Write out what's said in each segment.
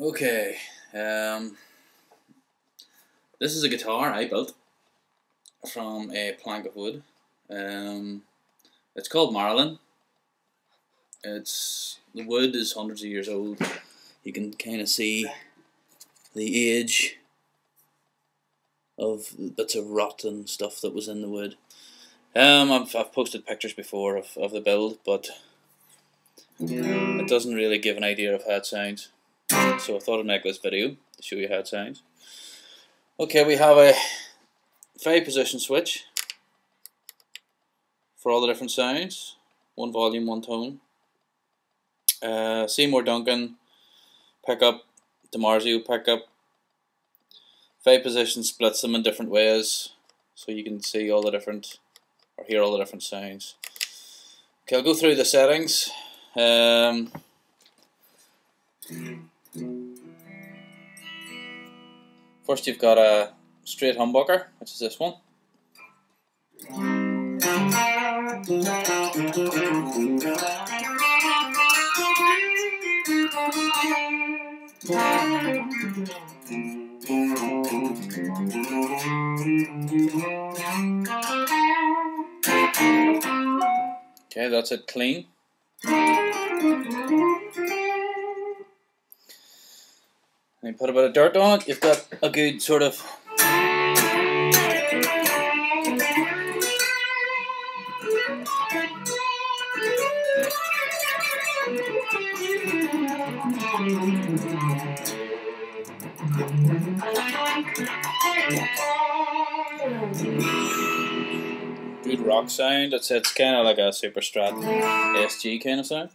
Okay, this is a guitar I built from a plank of wood. It's called Marilyn. The wood is hundreds of years old. You can kind of see the age of bits of rot and stuff that was in the wood. I've posted pictures before of the build, but it doesn't really give an idea of how it sounds. So I thought I'd make this video to show you how it sounds. Okay, we have a 5-position switch for all the different sounds. One volume, one tone. Seymour Duncan pickup, DiMarzio pickup. 5-position splits them in different ways, so you can see all the different, or hear all the different sounds. Okay, I'll go through the settings. First, you've got a straight humbucker, which is this one. Okay, that's it clean. And you put a bit of dirt on it, you've got a good sort of good rock sound. It's kind of like a Super Strat SG kind of sound.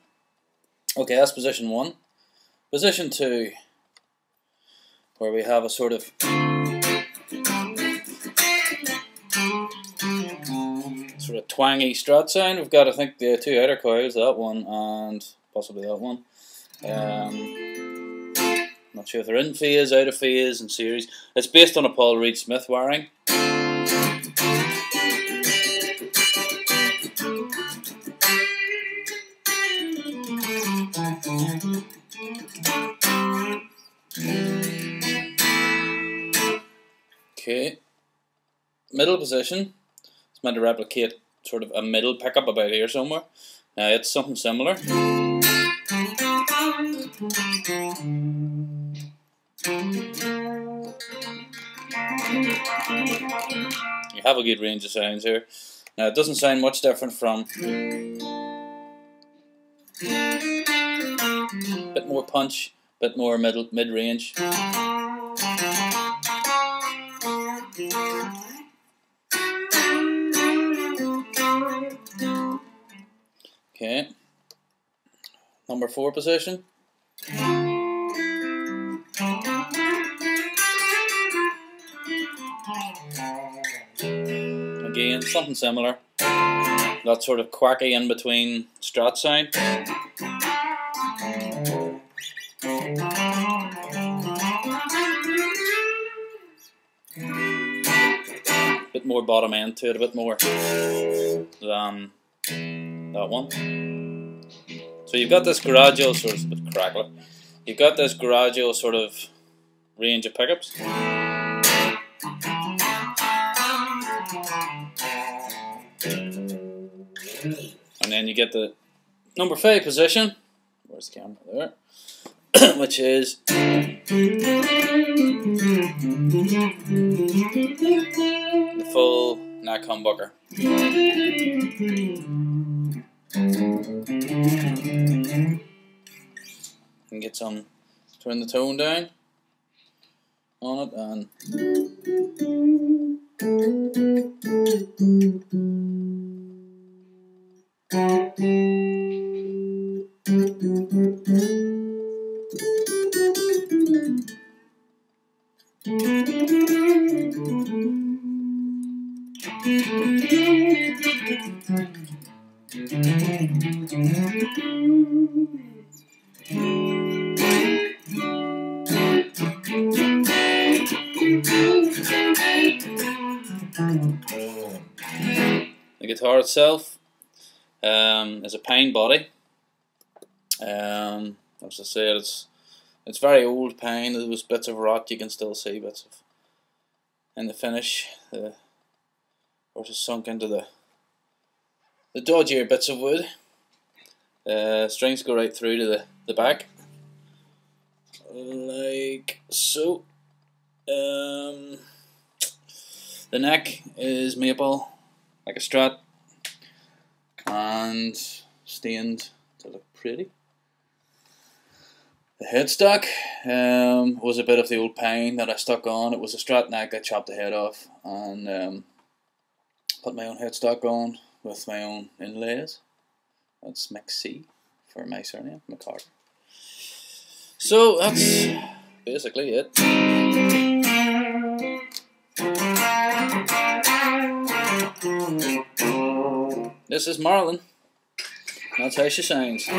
Okay, that's position 1. Position 2, where we have a sort of twangy Strat sound. We've got, I think, the 2 outer coils, that one and possibly that one. Not sure if they're in phase, out of phase, in series. It's based on a Paul Reed Smith wiring. Okay, middle position. It's meant to replicate sort of a middle pickup about here somewhere. Now it's something similar. You have a good range of sounds here. Now it doesn't sound much different from bit more punch, bit more mid-range. Okay, number 4 position. Again, something similar. That sort of quacky in between Strat sound. Bit more bottom end to it, a bit more than that one. So you've got this gradual sort of crackle. You've got this gradual sort of range of pickups. And then you get the number 5 position. Where's the camera? There. Which is the full neck humbucker. And get some, turn the tone down on it and the guitar itself is a pine body. As I said, it's It's very old pine. There was bits of rot. You can still see bits of in the finish. Or just sunk into the dodgier bits of wood. Strings go right through to the back, like so. The neck is maple, like a Strat, and stained to look pretty. The headstock was a bit of the old pine that I stuck on. It was a Strat neck. I chopped the head off and put my own headstock on with my own inlays. That's McC for my surname, McCarter. So that's basically it. This is Marilyn. That's how she sounds.